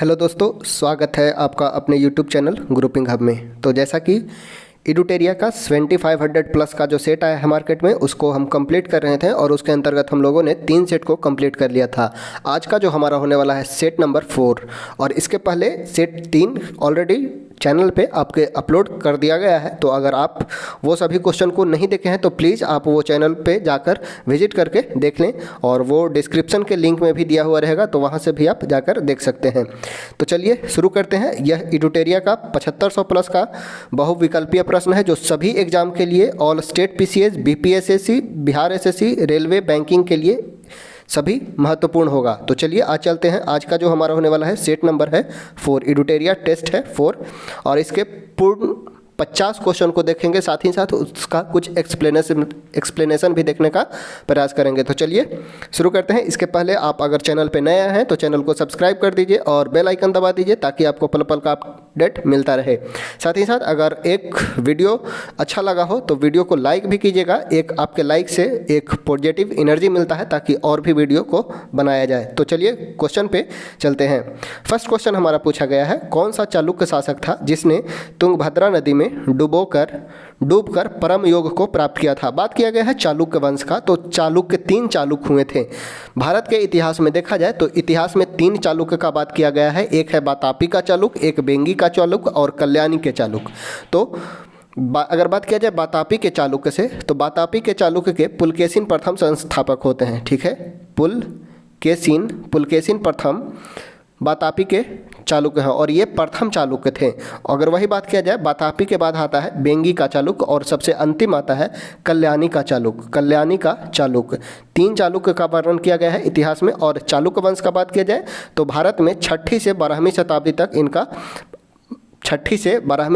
Hello दोस्तों, स्वागत है आपका अपने यूट्यूब चैनल ग्रुपिंग हब में। तो जैसा कि एडुटेरिया का 2500 प्लस का जो सेट आया है मार्केट में, उसको हम कंप्लीट कर रहे थे और उसके अंतर्गत हम लोगों ने 3 सेट को कंप्लीट कर लिया था। आज का जो हमारा होने वाला है सेट नंबर 4, और इसके पहले सेट 3 ऑलरेडी चैनल पे आपके अपलोड कर दिया गया है। तो अगर आप वो सभी क्वेश्चन को नहीं देखे हैं तो प्लीज़ आप वो चैनल पे जाकर विजिट करके देख लें, और वो डिस्क्रिप्शन के लिंक में भी दिया हुआ रहेगा, तो वहाँ से भी आप जाकर देख सकते हैं। तो चलिए शुरू करते हैं। यह एडुटेरिया का 7500 प्लस का बहुविकल्पीय प्रश्न है, जो सभी एग्जाम के लिए all state PCS, BPSSC, Bihar SSC, railway, banking के लिए सभी महत्वपूर्ण होगा। तो चलिए आज चलते हैं। आज का जो हमारा होने वाला है सेट नंबर है 4, एडुटेरिया टेस्ट है 4, और इसके पूर्ण 50 क्वेश्चन को देखेंगे, साथ ही साथ उसका कुछ एक्सप्लेनेशन भी देखने का प्रयास करेंगे। तो चलिए शुरू करते हैं। इसके पहले आप अगर चैनल पे नए हैं तो चैनल को सब्सक्राइब कर दीजिए और बेल आइकन दबा दीजिए, ताकि आपको पल पल का अपडेट मिलता रहे। साथ ही साथ अगर एक वीडियो अच्छा लगा हो तो वीडियो को लाइक भी कीजिएगा। एक आपके लाइक से एक पॉजिटिव एनर्जी मिलता है, ताकि और भी वीडियो को बनाया जाए। तो चलिए क्वेश्चन पे चलते हैं। फर्स्ट क्वेश्चन हमारा पूछा गया है, कौन सा चालुक्य शासक था जिसने तुंगभद्रा नदी में डूबकर परम योग को प्राप्त किया था? बात किया गया है चालुक्य वंश का। तो चालुक्य 3 चालुक्य हुए थे। भारत के इतिहास में देखा जाए तो इतिहास में 3 चालुक्य का बात किया गया है। एक है वातापी का चालुक्य, एक बेंगी का चालुक्य और कल्याणी के चालुक्य। तो अगर बात किया जाए वातापी के चालुक्य से, तो वातापी के चालुक्य के पुलकेशिन प्रथम संस्थापक होते हैं। ठीक है, पुलकेशिन प्रथम वातापी के चालुक्य हैं, और ये प्रथम चालुक्य थे। अगर वही बात किया जाए, वातापी के बाद आता है बेंगी का चालुक्य, और सबसे अंतिम आता है कल्याणी का चालुक्य। 3 चालुक्य का वर्णन किया गया है इतिहास में। और चालुक्य वंश का बात किया जाए तो भारत में 6ठी से 12वीं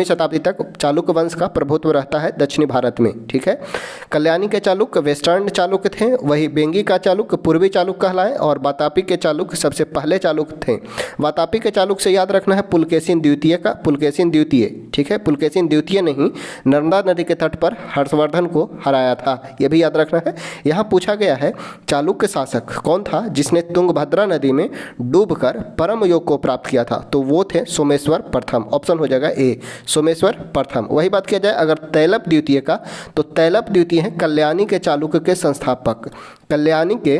शताब्दी तक चालुक्य वंश का प्रभुत्व रहता है दक्षिणी भारत में। ठीक है, कल्याणी के चालुक्य वेस्टर्न चालुक्य थे, वही बेंगी का चालुक्य पूर्वी चालुक्य कहलाए, और वातापी के चालुक्य सबसे पहले चालुक्य थे। वातापी के चालुक्य से याद रखना है पुलकेशिन द्वितीय। ठीक है, पुलकेशिन द्वितीय ने ही नर्मदा नदी के तट पर हर्षवर्धन को हराया था, यह भी याद रखना है। यहाँ पूछा गया है चालुक्य शासक कौन था जिसने तुंगभद्रा नदी में डूबकर परम योग को प्राप्त किया था? तो वो थे सोमेश्वर प्रथम। ऑप्शन हो जाएगा ए, सोमेश्वर प्रथम। वही बात किया जाए अगर तैलप द्वितीय का, तो तैलप द्वितीय है कल्याणी के चालुक्य के संस्थापक। कल्याणी के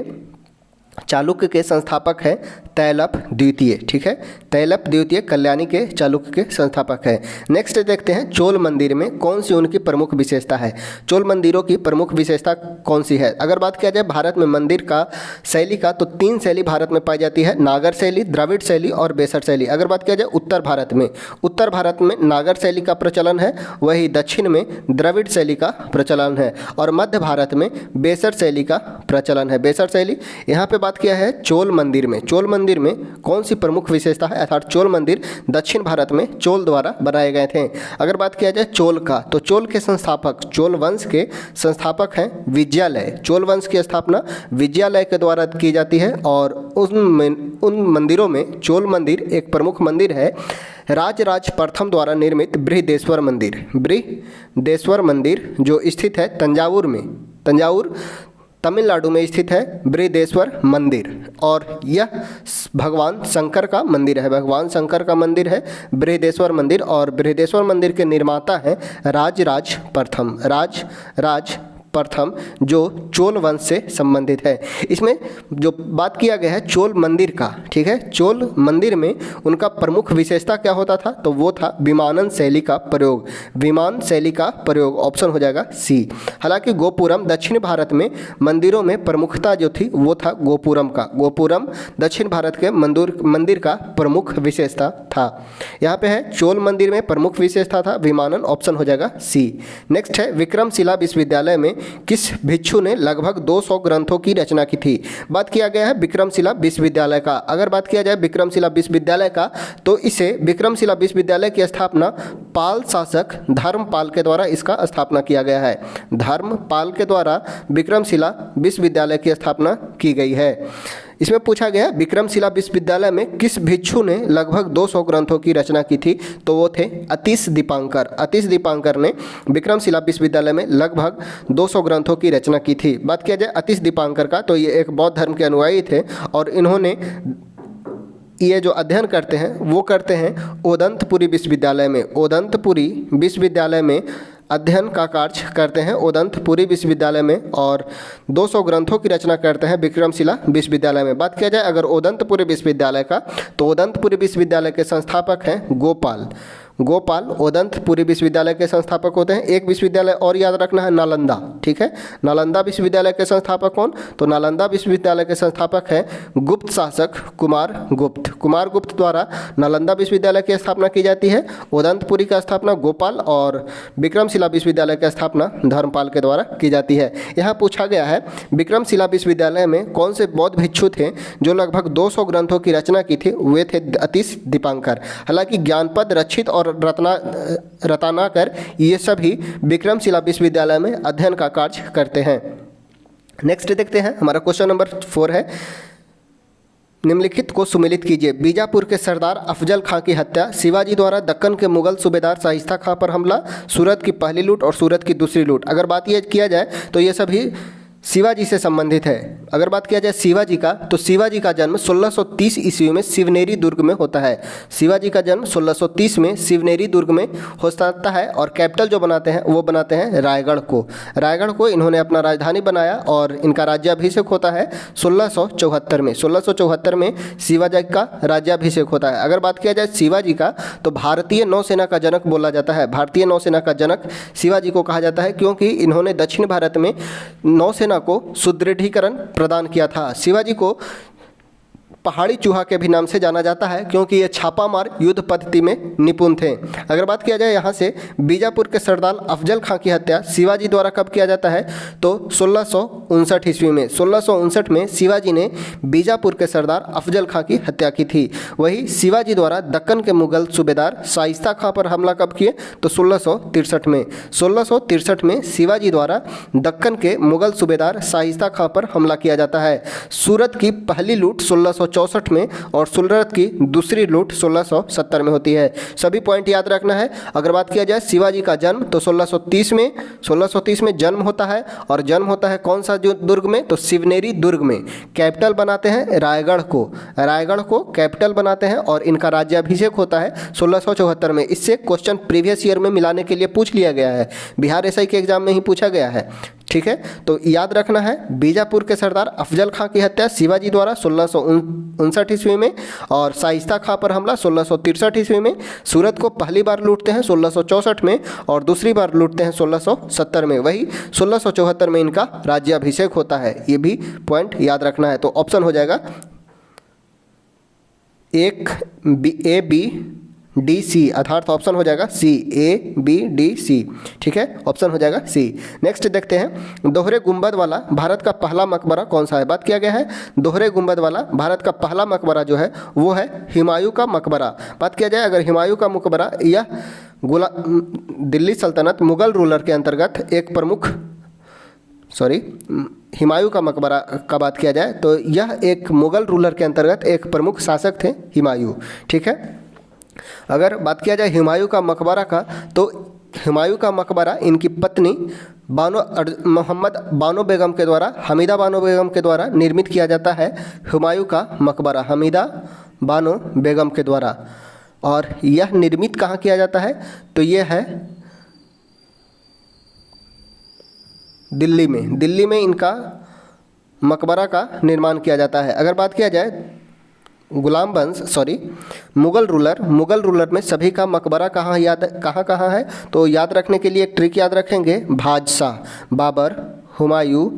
चालुक्य के संस्थापक है तैलप द्वितीय। ठीक है, तैलप द्वितीय कल्याणी के चालुक्य के संस्थापक है। नेक्स्ट देखते हैं, चोल मंदिर में कौन सी उनकी प्रमुख विशेषता है? चोल मंदिरों की प्रमुख विशेषता कौन सी है? अगर बात किया जाए भारत में मंदिर का शैली का, तो 3 शैली भारत में पाई जाती है, नागर शैली, द्रविड़ शैली और बेसर शैली। अगर बात किया जाए उत्तर भारत में नागर शैली का प्रचलन है, वही दक्षिण में द्रविड़ शैली का प्रचलन है, और मध्य भारत में बेसर शैली का प्रचलन है। बेसर शैली। यहाँ पे बात किया है चोल मंदिर में कौन सी प्रमुख विशेषता है, अर्थात चोल मंदिर दक्षिण भारत में चोल द्वारा बनाए गए थे। अगर बात किया जाए चोल का, तो चोल के संस्थापक, चोल वंश के संस्थापक हैं विजयालय। चोल वंश की स्थापना विजयालय के द्वारा की जाती है, और उन मंदिरों में चोल मंदिर एक प्रमुख मंदिर है, राजराज प्रथम द्वारा निर्मित बृहदेश्वर मंदिर जो स्थित है तंजावुर तमिलनाडु में स्थित है बृहदेश्वर मंदिर, और यह भगवान शंकर का मंदिर है। बृहदेश्वर मंदिर, और बृहदेश्वर मंदिर के निर्माता हैं राजराज प्रथम जो चोल वंश से संबंधित है। इसमें जो बात किया गया है चोल मंदिर का, ठीक है, चोल मंदिर में उनका प्रमुख विशेषता क्या होता था? तो वो था विमान शैली का प्रयोग। ऑप्शन हो जाएगा सी। हालांकि गोपुरम दक्षिण भारत में मंदिरों में प्रमुखता जो थी वो था गोपुरम दक्षिण भारत के मंदिर का प्रमुख विशेषता था। यहाँ पे है चोल मंदिर में प्रमुख विशेषता था विमानन। ऑप्शन हो जाएगा सी। नेक्स्ट है विक्रमशिला विश्वविद्यालय में किस भिक्षु ने लगभग 200 ग्रंथों की रचना की थी? बात किया गया है विक्रमशिला विश्वविद्यालय का। अगर बात किया जाए विक्रमशिला विश्वविद्यालय का, तो इसे विक्रमशिला विश्वविद्यालय की स्थापना पाल शासक धर्मपाल के द्वारा इसका स्थापना किया गया है। धर्मपाल के द्वारा विक्रमशिला विश्वविद्यालय की स्थापना की गई है। इसमें पूछा गया विक्रमशिला विश्वविद्यालय में किस भिक्षु ने लगभग 200 ग्रंथों की रचना की थी? तो वो थे अतीश दीपांकर ने विक्रमशिला विश्वविद्यालय में लगभग 200 ग्रंथों की रचना की थी। बात किया जाए अतीश दीपांकर का, तो ये एक बौद्ध धर्म के अनुयायी थे, और इन्होंने ये जो अध्ययन करते हैं वो करते हैं ओदंतपुरी विश्वविद्यालय में। ओदंतपुरी विश्वविद्यालय में अध्ययन का कार्य करते हैं ओदंतपुरी विश्वविद्यालय में, और 200 ग्रंथों की रचना करते हैं विक्रमशिला विश्वविद्यालय में। बात किया जाए अगर ओदंतपुरी विश्वविद्यालय का, तो ओदंतपुरी विश्वविद्यालय के संस्थापक हैं गोपाल। ओदंतपुरी विश्वविद्यालय के संस्थापक होते हैं। एक विश्वविद्यालय और याद रखना है, नालंदा। ठीक है, नालंदा विश्वविद्यालय के संस्थापक कौन? तो नालंदा विश्वविद्यालय के संस्थापक हैं गुप्त शासक कुमार गुप्त। कुमार गुप्त द्वारा नालंदा विश्वविद्यालय की स्थापना की जाती है। ओदंतपुरी का स्थापना गोपाल और विक्रमशिला विश्वविद्यालय की स्थापना धर्मपाल के द्वारा की जाती है। यहाँ पूछा गया है विक्रमशिला विश्वविद्यालय में कौन से बौद्ध भिक्षु थे जो लगभग 200 ग्रंथों की रचना की थी? वे थे अतीश दीपांकर। हालांकि ज्ञानपद, रक्षित और रत्नाकर ये सभी विक्रमशिला विश्वविद्यालय में अध्ययन का कार्य करते हैं। नेक्स्ट देखते हैं, हमारा क्वेश्चन नंबर 4 है, निम्नलिखित को सुमेलित कीजिए। बीजापुर के सरदार अफजल खां की हत्या, शिवाजी द्वारा दक्कन के मुगल सूबेदार शाइस्ता खां पर हमला, सूरत की पहली लूट और सूरत की दूसरी लूट। अगर बात ये किया जाए तो ये सभी शिवाजी से संबंधित है। अगर बात किया जाए शिवाजी का, तो शिवाजी का जन्म 1630 ईस्वी में शिवनेरी दुर्ग में होता है। शिवाजी का जन्म 1630 में शिवनेरी दुर्ग में होता है, और कैपिटल जो बनाते हैं वो बनाते हैं रायगढ़ को। रायगढ़ को इन्होंने अपना राजधानी बनाया, और इनका राज्याभिषेक होता है 1674 में। 1674 में शिवाजी का राज्याभिषेक होता है। अगर बात किया जाए शिवाजी का, तो भारतीय नौसेना का जनक बोला जाता है। भारतीय नौसेना का जनक शिवाजी को कहा जाता है, क्योंकि इन्होंने दक्षिण भारत में नौसेना को सुदृढ़ीकरण प्रदान किया था। शिवाजी को पहाड़ी चूहा के भी नाम से जाना जाता है, क्योंकि ये छापामार युद्ध पद्धति में निपुण थे। अगर बात किया जाए यहाँ से बीजापुर के सरदार अफजल खां की हत्या शिवाजी द्वारा कब किया जाता है? तो 1659 ईस्वी में। 1659 में शिवाजी ने बीजापुर के सरदार अफजल खां की हत्या की थी। वही शिवाजी द्वारा दक्कन के मुगल सूबेदार शाइस्ता खां पर हमला कब किए? तो 1663 में। 1663 में शिवाजी द्वारा दक्कन के मुगल सूबेदार शाइस्ता खां पर हमला किया जाता है। सूरत की पहली लूट 1664 में और सूरत की दूसरी लूट 1670 में होती है। सभी पॉइंट याद रखना है। अगर बात किया जाए शिवाजी का जन्म, तो 1630 में जन्म होता है, और जन्म होता है कौन सा जो दुर्ग में? तो शिवनेरी दुर्ग में। कैपिटल बनाते हैं रायगढ़ को कैपिटल बनाते हैं, और इनका राज्याभिषेक होता है 1674 में। इससे क्वेश्चन प्रीवियस ईयर में मिलाने के लिए पूछ लिया गया है, बिहार एसआई के एग्जाम में ही पूछा गया है। ठीक है, तो याद रखना है बीजापुर के सरदार अफजल खां की हत्या शिवाजी द्वारा 1659 ईस्वी में, और शाइस्ता खां पर हमला 1663 ईस्वी में। सूरत को पहली बार लूटते हैं 1664 में, और दूसरी बार लूटते हैं 1670 में। वही 1674 में इनका राज्याभिषेक होता है। ये भी पॉइंट याद रखना है। तो ऑप्शन हो जाएगा A B D C, अर्थात ऑप्शन हो जाएगा C, A B D C। ठीक है, ऑप्शन हो जाएगा C। नेक्स्ट देखते हैं, दोहरे गुंबद वाला भारत का पहला मकबरा कौन सा है? बात किया गया है दोहरे गुंबद वाला भारत का पहला मकबरा जो है वो है हुमायूं का मकबरा। बात किया जाए अगर हुमायूं का मकबरा, यह दिल्ली सल्तनत मुगल रूलर के अंतर्गत एक प्रमुख हुमायूं का मकबरा का बात किया जाए तो यह एक मुगल रूलर के अंतर्गत एक प्रमुख शासक थे हुमायूं। ठीक है, अगर बात किया जाए हुमायूं का मकबरा का, तो हुमायूं का मकबरा इनकी पत्नी मोहम्मद बानो बेगम के द्वारा, हमीदा बानो बेगम के द्वारा निर्मित किया जाता है। हुमायूं का मकबरा हमीदा बानो बेगम के द्वारा। और यह निर्मित कहाँ किया जाता है? तो यह है दिल्ली में इनका मकबरा का निर्माण किया जाता है। अगर बात किया जाए मुगल रूलर में सभी का मकबरा कहाँ है? तो याद रखने के लिए एक ट्रिक याद रखेंगे, बादशाह, बाबर, हुमायूं,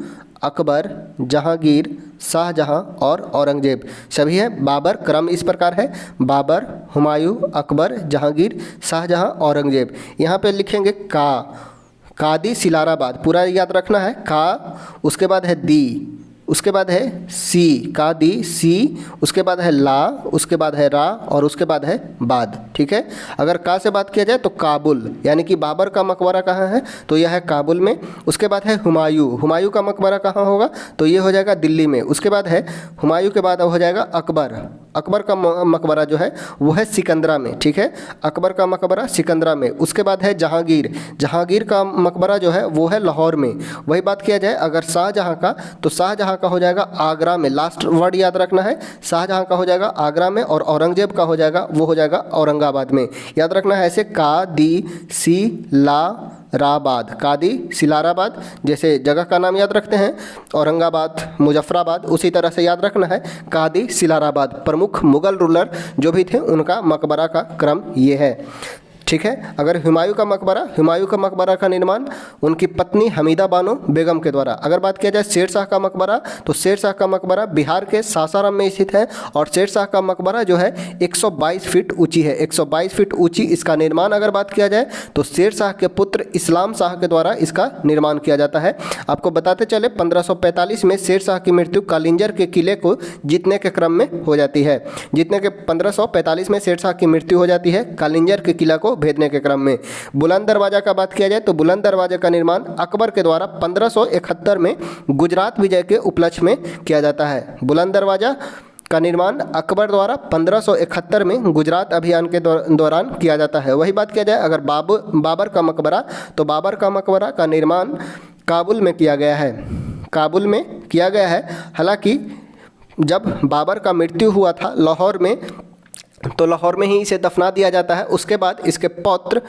अकबर, जहांगीर, शाहजहां और औरंगजेब सभी है। बाबर क्रम इस प्रकार है, बाबर, हुमायूं, अकबर, जहांगीर, शाहजहां, औरंगजेब। यहाँ पे लिखेंगे कादी सिलाराबाद, पूरा याद रखना है। का, उसके बाद है दी, उसके बाद है सी, कादी सी, उसके बाद है ला, उसके बाद है रा, और उसके बाद है बाद। ठीक है, अगर का से बात किया जाए तो काबुल, यानी कि बाबर का मकबरा कहाँ है? तो यह है काबुल में। उसके बाद है हुमायूं का मकबरा कहाँ होगा? तो ये हो जाएगा दिल्ली में। उसके बाद है हुमायूं के बाद हो जाएगा अकबर का मकबरा जो है वो है सिकंदरा में, ठीक है, अकबर का मकबरा सिकंदरा में। उसके बाद है जहांगीर, जहांगीर का मकबरा जो है वो है लाहौर में। वही बात किया जाए अगर शाहजहां का, तो शाहजहां का हो जाएगा आगरा में, लास्ट वर्ड याद रखना है, शाहजहां का हो जाएगा आगरा में, और औरंगजेब का हो जाएगा वो हो जाएगा औरंगाबाद में। याद रखना है ऐसे कादी-सी-ला-रा-बाद, कादी सिलाराबाद, जैसे जगह का नाम याद रखते हैं औरंगाबाद, मुजफ्फराबाद, उसी तरह से याद रखना है कादी सिलाराबाद। प्रमुख मुगल रूलर जो भी थे उनका मकबरा का क्रम ये है, ठीक है। अगर हुमायूं का मकबरा का निर्माण उनकी पत्नी हमीदा बानो बेगम के द्वारा। अगर बात किया जाए शेरशाह का मकबरा, तो शेरशाह का मकबरा बिहार के सासाराम में स्थित है, और शेरशाह का मकबरा जो है 122 फीट ऊंची है, 122 फीट ऊंची। इसका निर्माण अगर बात किया जाए तो शेरशाह के पुत्र इस्लाम शाह के द्वारा इसका निर्माण किया जाता है। आपको बताते चले 1545 में शेरशाह की मृत्यु कालिंजर के किले को जीतने के क्रम में हो जाती है। 1545 में शेरशाह की मृत्यु हो जाती है कालिंजर के किला को भेदने के क्रम में। बुलंद दरवाजा का बात किया जाए तो बुलंद दरवाजे का निर्माण अकबर के द्वारा 1571 में गुजरात विजय के उपलक्ष्य में किया जाता है। बुलंद दरवाजा का निर्माण अकबर द्वारा 1571 में गुजरात अभियान के दौरान किया जाता है। वही बात किया जाए अगर बाबर का मकबरा, तो बाबर का मकबरा का निर्माण काबुल में किया गया है, काबुल में किया गया है। हालांकि जब बाबर का मृत्यु हुआ था लाहौर में, तो लाहौर में ही इसे दफना दिया जाता है। उसके बाद इसके पौत्र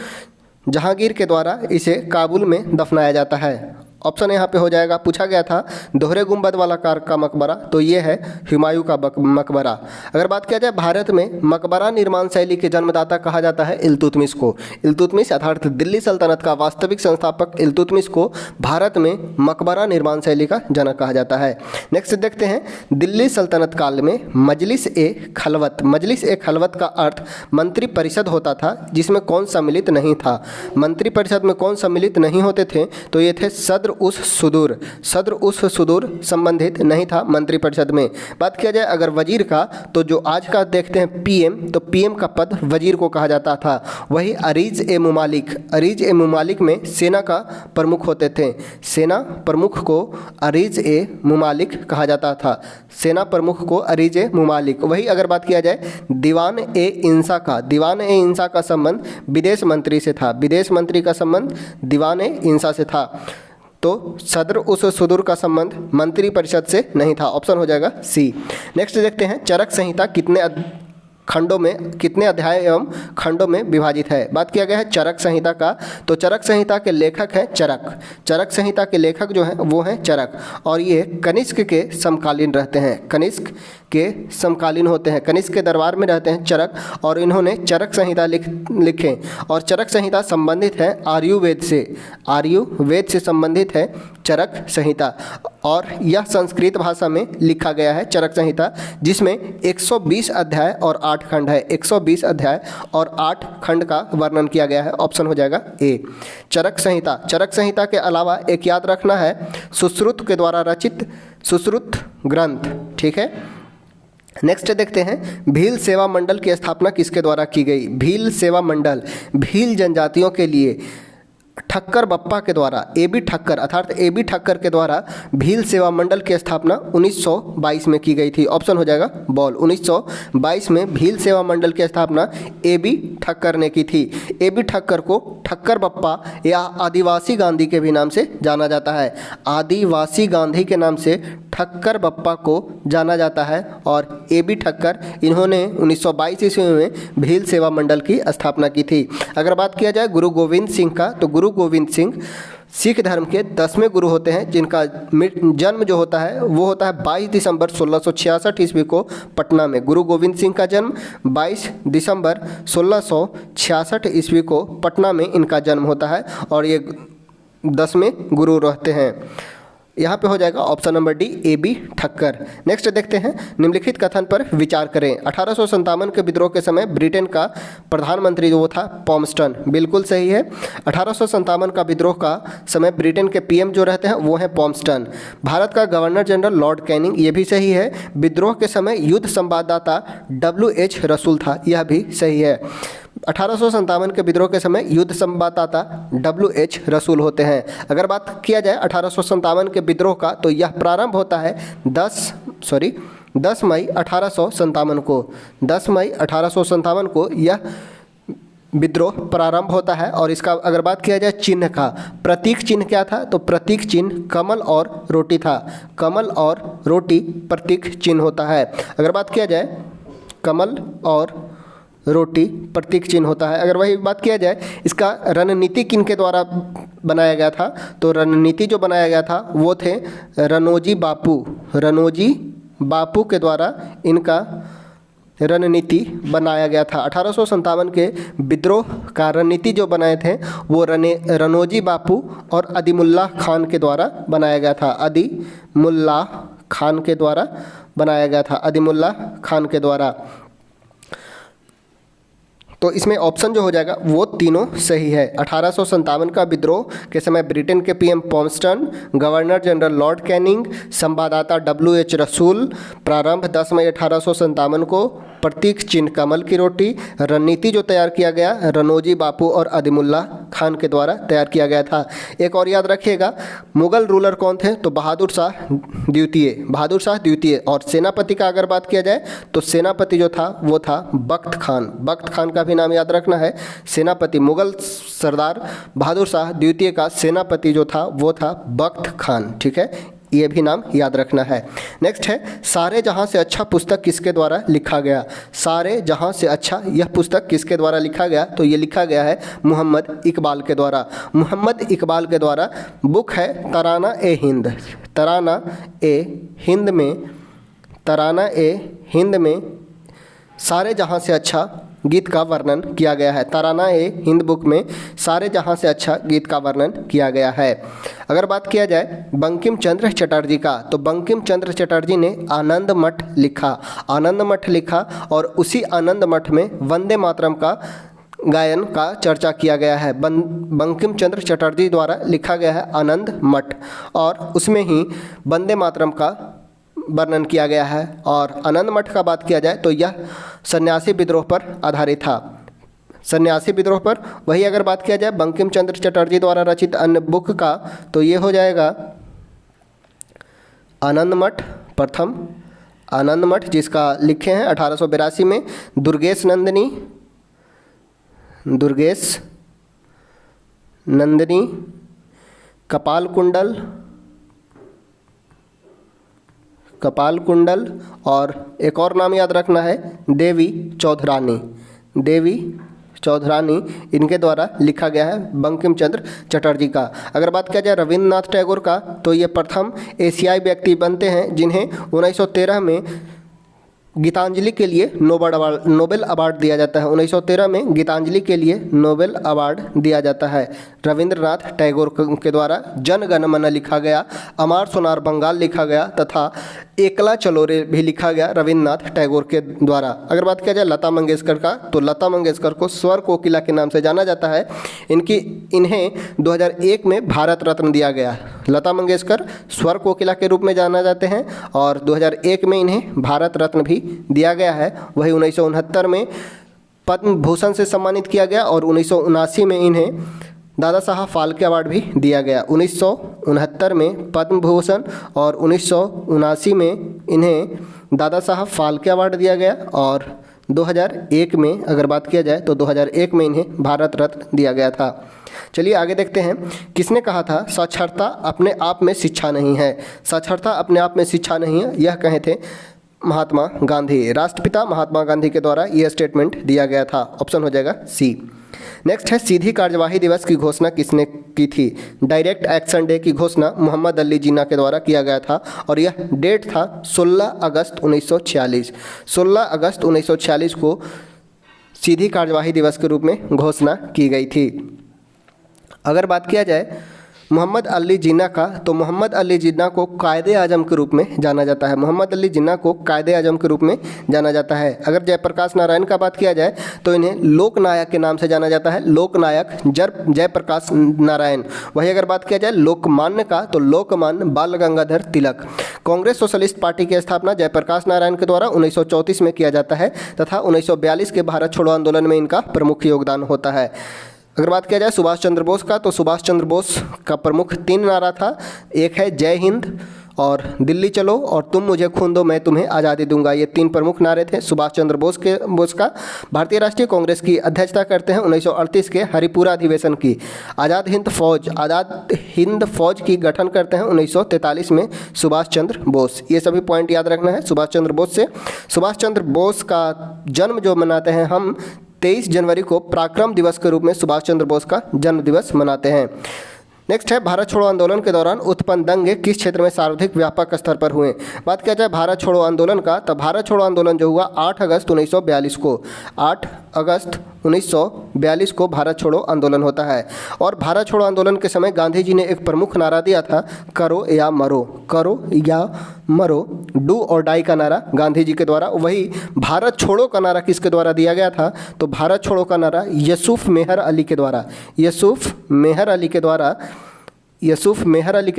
जहांगीर के द्वारा इसे काबुल में दफनाया जाता है। ऑप्शन यहाँ पे हो जाएगा, पूछा गया था दोहरे गुंबद वाला कार का मकबरा, तो ये है हुमायूं का मकबरा। अगर बात किया जाए भारत में मकबरा निर्माण शैली के जन्मदाता कहा जाता है इल्तुतमिश को। इल्तुतमिश अर्थात दिल्ली सल्तनत का वास्तविक संस्थापक इल्तुतमिश को भारत में मकबरा निर्माण शैली का जनक कहा जाता है। नेक्स्ट देखते हैं, दिल्ली सल्तनत काल में मजलिस ए खलवत का अर्थ मंत्री परिषद होता था, जिसमें कौन सम्मिलित नहीं था। मंत्री परिषद में कौन सम्मिलित नहीं होते थे, तो ये थे सद्र उस सुदूर संबंधित नहीं था मंत्रिपरिषद में। बात किया जाए अगर वजीर का, तो जो आज का देखते हैं पीएम, तो पीएम का पद वजीर को कहा जाता था। वही अरीज ए मुमालिक में सेना का प्रमुख होते थे। सेना प्रमुख को अरीज ए मुमालिक कहा जाता था, सेना प्रमुख को अरीज ए मुमालिक। वही अगर बात किया जाए दीवान ए इंसा का संबंध विदेश मंत्री से था, विदेश मंत्री का संबंध दीवान ए इंसा से था। तो सदर उस सुदूर का संबंध मंत्री परिषद से नहीं था। ऑप्शन हो जाएगा सी। नेक्स्ट देखते हैं, चरक संहिता कितने अध्याय एवं खंडों में विभाजित है। बात किया गया है चरक संहिता का, तो चरक संहिता के लेखक हैं चरक। चरक संहिता के लेखक जो हैं वो हैं चरक, और ये कनिष्क के समकालीन रहते हैं, कनिष्क के समकालीन होते हैं, कनिष्क के दरबार में रहते हैं चरक, और इन्होंने चरक संहिता लिखे। और चरक संहिता संबंधित है आर्युवेद से संबंधित है चरक संहिता, और यह संस्कृत भाषा में लिखा गया है चरक संहिता, जिसमें 120 अध्याय और 8 खंड है। 120 अध्याय और 8 खंड का वर्णन किया गया है। ऑप्शन हो जाएगा ए। चरक संहिता के अलावा एक याद रखना है सुश्रुत के द्वारा रचित सुश्रुत ग्रंथ, ठीक है। नेक्स्ट देखते हैं, भील सेवा मंडल की स्थापना किसके द्वारा की गई। भील सेवा मंडल भील जनजातियों के लिए ठक्कर बप्पा के द्वारा, ए.बी. ठक्कर के द्वारा भील सेवा मंडल की स्थापना 1922 में की गई थी। ऑप्शन हो जाएगा बॉल। 1922 में भील सेवा मंडल की स्थापना ए.बी. ठक्कर ने की थी। ए.बी. ठक्कर को ठक्कर बप्पा या आदिवासी गांधी के भी नाम से जाना जाता है। आदिवासी गांधी के नाम से ठक्कर बप्पा को जाना जाता है, और ए.बी. ठक्कर इन्होंने 1922 ईस्वी में भील सेवा मंडल की स्थापना की थी। अगर बात किया जाए गुरु गोविंद सिंह का, तो गुरु गोविंद सिंह सिख धर्म के 10वें गुरु होते हैं, जिनका जन्म जो होता है वो होता है 22 दिसंबर 1666 ईस्वी को पटना में। गुरु गोविंद सिंह का जन्म 22 दिसंबर 1666 ईस्वी को पटना में इनका जन्म होता है, और ये 10वें गुरु रहते हैं। यहाँ पे हो जाएगा option number D, A B. Thakkar. Next देखते हैं, निम्नलिखित कथन पर विचार करें। 1857 के विद्रोह के समय ब्रिटेन का प्रधानमंत्री जो था पॉम्स्टन, बिल्कुल सही है। 1857 का विद्रोह का समय ब्रिटेन के पीएम जो रहते हैं वो हैं पॉम्स्टन। भारत का गवर्नर जनरल लॉर्ड कैनिंग, ये भी सही है। विद्रोह के समय युद्ध संवाददाता W.H. रसूल था, यह भी सही है। 1857 के विद्रोह के समय युद्ध संवाददाता W.H. रसूल होते हैं। अगर बात किया जाए 1857 के विद्रोह का, तो यह प्रारंभ होता है 10 मई 1857 को, 10 मई 1857 को यह विद्रोह प्रारंभ होता है। और इसका अगर बात किया जाए चिन्ह का, प्रतीक चिन्ह क्या था, तो प्रतीक चिन्ह कमल और रोटी था। कमल और रोटी प्रतीक चिन्ह होता है। अगर बात किया जाए कमल और रोटी प्रतीक चिन्ह होता है। अगर वही बात किया जाए इसका रणनीति किनके द्वारा बनाया गया था, तो रणनीति जो बनाया गया था वो थे रनोजी बापू। रनोजी बापू के द्वारा इनका रणनीति बनाया गया था। 1857 के विद्रोह का रणनीति जो बनाए थे वो रनोजी बापू और अदीमुल्लाह खान के द्वारा बनाया गया था। अदीमुल्लाह खान के द्वारा बनाया गया था। अदीमुल्लाह खान के द्वारा। तो इसमें ऑप्शन जो हो जाएगा वो तीनों सही है। 1857 का विद्रोह के समय ब्रिटेन के PM Palmerston, governor general Lord Canning, संवाददाता WH रसूल। प्रारंभ 10 मई 1857 को। प्रतीक चिन्ह कमल की रोटी। रणनीति जो तैयार किया गया रनोजी बापू और अदीमुल्लाह खान के द्वारा तैयार किया गया था। एक और याद रखिएगा, मुगल रूलर कौन थे, तो बहादुर शाह द्वितीय। बहादुर शाह द्वितीय। और सेनापति का अगर बात किया जाए तो सेनापति जो था वो था बख्त खान। बख्त खान का भी नाम याद रखना है। सेनापति मुगल सरदार बहादुर शाह द्वितीय का सेनापति जो था वो था बख्त खान। ठीक है, ये भी नाम याद रखना है। नेक्स्ट है सारे जहां से अच्छा पुस्तक किसके द्वारा लिखा गया। सारे जहां से अच्छा यह पुस्तक किसके द्वारा लिखा गया, तो ये लिखा गया है मोहम्मद इकबाल के द्वारा। मोहम्मद इकबाल के द्वारा बुक है तराना ए हिंद। तराना ए हिंद में, तराना ए हिंद में सारे जहां से अच्छा गीत का वर्णन किया गया है। तराना ए हिंद बुक में सारे जहां से अच्छा गीत का वर्णन किया गया है। अगर बात किया जाए बंकिम चंद्र चटर्जी का, तो बंकिम चंद्र चटर्जी ने आनंद मठ लिखा। आनंद मठ लिखा और उसी आनंद मठ में वंदे मातरम का गायन का चर्चा किया गया है। बंकिम चंद्र चटर्जी द्वारा लिखा गया है आनंद मठ और उसमें ही वंदे मातरम का वर्णन किया गया है। और आनंद मठ का बात किया जाए तो यह सन्यासी विद्रोह पर आधारित था। सन्यासी विद्रोह पर। वही अगर बात किया जाए बंकिम चंद्र चटर्जी द्वारा रचित अन्य बुक का, तो ये हो जाएगा आनंद मठ प्रथम। आनंद मठ जिसका लिखे हैं 1882 में दुर्गेश नंदिनी। दुर्गेश नंदिनी, कपाल कुंडल, कपाल कुंडल और एक और नाम याद रखना है देवी चौधरानी। देवी चौधरानी इनके द्वारा लिखा गया है बंकिम चंद्र चटर्जी का। अगर बात किया जाए रविंद्रनाथ टैगोर का, तो ये प्रथम एशियाई व्यक्ति बनते हैं जिन्हें 1913 में गीतांजलि के लिए नोबेल अवार्ड दिया जाता है। 1913 में गीतांजलि के लिए नोबेल अवार्ड दिया जाता है रविंद्रनाथ टैगोर के द्वारा। जन गण मन लिखा गया, अमार सोनार बंगाल लिखा गया तथा एकला चलो रे भी लिखा गया रविंद्रनाथ टैगोर के द्वारा। अगर बात किया जाए लता मंगेशकर का, तो लता मंगेशकर को स्वर कोकिला के नाम से जाना जाता है। इन्हें 2001 में भारत रत्न दिया गया। लता मंगेशकर स्वर कोकिला के रूप में जाना जाते हैं और 2001 में इन्हें भारत रत्न भी दिया गया है। वही 1969 में पद्म भूषण से सम्मानित किया गया और 1979 में इन्हें दादा साहब फाल्के अवार्ड भी दिया गया। 1969 में पद्म भूषण और 1979 में इन्हें दादा साहब फाल्के अवार्ड दिया गया और 2001 में अगर बात किया जाए तो 2001 में इन्हें भारत रत्न दिया गया था। चलिए आगे देखते हैं। किसने कहा था साक्षरता अपने आप में शिक्षा नहीं है। साक्षरता अपने आप में शिक्षा नहीं है, यह कहे थे महात्मा गांधी। राष्ट्रपिता महात्मा गांधी के द्वारा यह स्टेटमेंट दिया गया था। ऑप्शन हो जाएगा सी। नेक्स्ट है सीधी कार्यवाही दिवस की घोषणा किसने की थी। डायरेक्ट एक्शन डे की घोषणा मोहम्मद अली जिन्ना के द्वारा किया गया था और यह डेट था 16 अगस्त 1946। 16 अगस्त 1946 को सीधी कार्यवाही दिवस के रूप में घोषणा की गई थी। अगर बात किया जाए मोहम्मद अली जिन्ना का, तो मोहम्मद अली जिन्ना को कायदे आजम के रूप में जाना जाता है। मोहम्मद अली जिन्ना को कायदे आजम के रूप में जाना जाता है। अगर जयप्रकाश नारायण का बात किया जाए तो इन्हें लोकनायक के नाम से जाना जाता है। लोकनायक जयप्रकाश नारायण। वही अगर बात किया जाए लोकमान्य का, तो लोकमान्य बाल गंगाधर तिलक। कांग्रेस सोशलिस्ट पार्टी की स्थापना जयप्रकाश नारायण के द्वारा 1934 में किया जाता है तथा 1942 के भारत छोड़ो आंदोलन में इनका प्रमुख योगदान होता है। अगर बात किया जाए सुभाष चंद्र बोस का, तो सुभाष चंद्र बोस का प्रमुख 3 नारा था। एक है जय हिंद और दिल्ली चलो और तुम मुझे खून दो मैं तुम्हें आज़ादी दूंगा, ये 3 प्रमुख नारे थे सुभाष चंद्र बोस का। भारतीय राष्ट्रीय कांग्रेस की अध्यक्षता करते हैं 1938 के हरिपुरा अधिवेशन की। आज़ाद हिंद फौज की गठन करते हैं 1943 में सुभाष चंद्र बोस। ये सभी पॉइंट याद रखना है सुभाष चंद्र बोस से। सुभाष चंद्र बोस का जन्म जो मनाते हैं हम 23 जनवरी को पराक्रम दिवस के रूप में सुभाष चंद्र बोस का जन्म दिवस मनाते हैं। नेक्स्ट है भारत छोड़ो आंदोलन के दौरान उत्पन्न दंगे किस क्षेत्र में सर्वाधिक व्यापक स्तर पर हुए। बात किया जाए भारत छोड़ो आंदोलन का, तो भारत छोड़ो आंदोलन जो हुआ 8 अगस्त 1942 को, 8 अगस्त 1942 को भारत छोड़ो आंदोलन होता है। और भारत छोड़ो आंदोलन के समय गांधी जी ने एक प्रमुख नारा दिया था, करो या मरो, करो या मरो, डू और डाई का नारा गांधी जी के द्वारा। वही भारत छोड़ो का नारा किसके द्वारा दिया गया था, तो भारत छोड़ो का नारा यूसुफ मेहर अली के द्वारा, यूसुफ मेहर अली के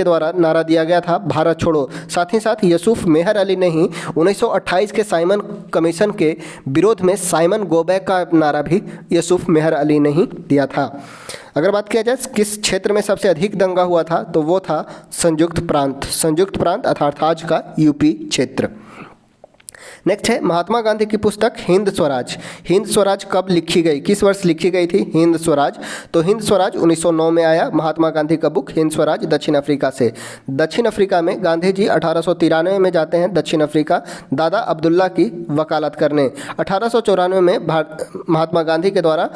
द्वारा नारा दिया गया था भारत छोड़ो। साथ ही साथ यूसुफ मेहर अली ने ही 1928 के साइमन कमीशन के विरोध में साइमन गोबैक का नारा भी यूसुफ मेहर अली ने ही दिया था। अगर बात किया जाए किस क्षेत्र में सबसे अधिक दंगा हुआ था, तो वो था संयुक्त प्रांत अर्थात आज का यूपी क्षेत्र। नेक्स्ट है महात्मा गांधी की पुस्तक हिंद स्वराज कब लिखी गई, किस वर्ष लिखी गई थी हिंद स्वराज, तो हिंद स्वराज 1909 में आया महात्मा गांधी का बुक हिंद स्वराज दक्षिण अफ्रीका से। दक्षिण अफ्रीका में गांधी जी 1893 में जाते हैं दक्षिण अफ्रीका दादा अब्दुल्ला की वकालत करने। 1894 में महात्मा गांधी के द्वारा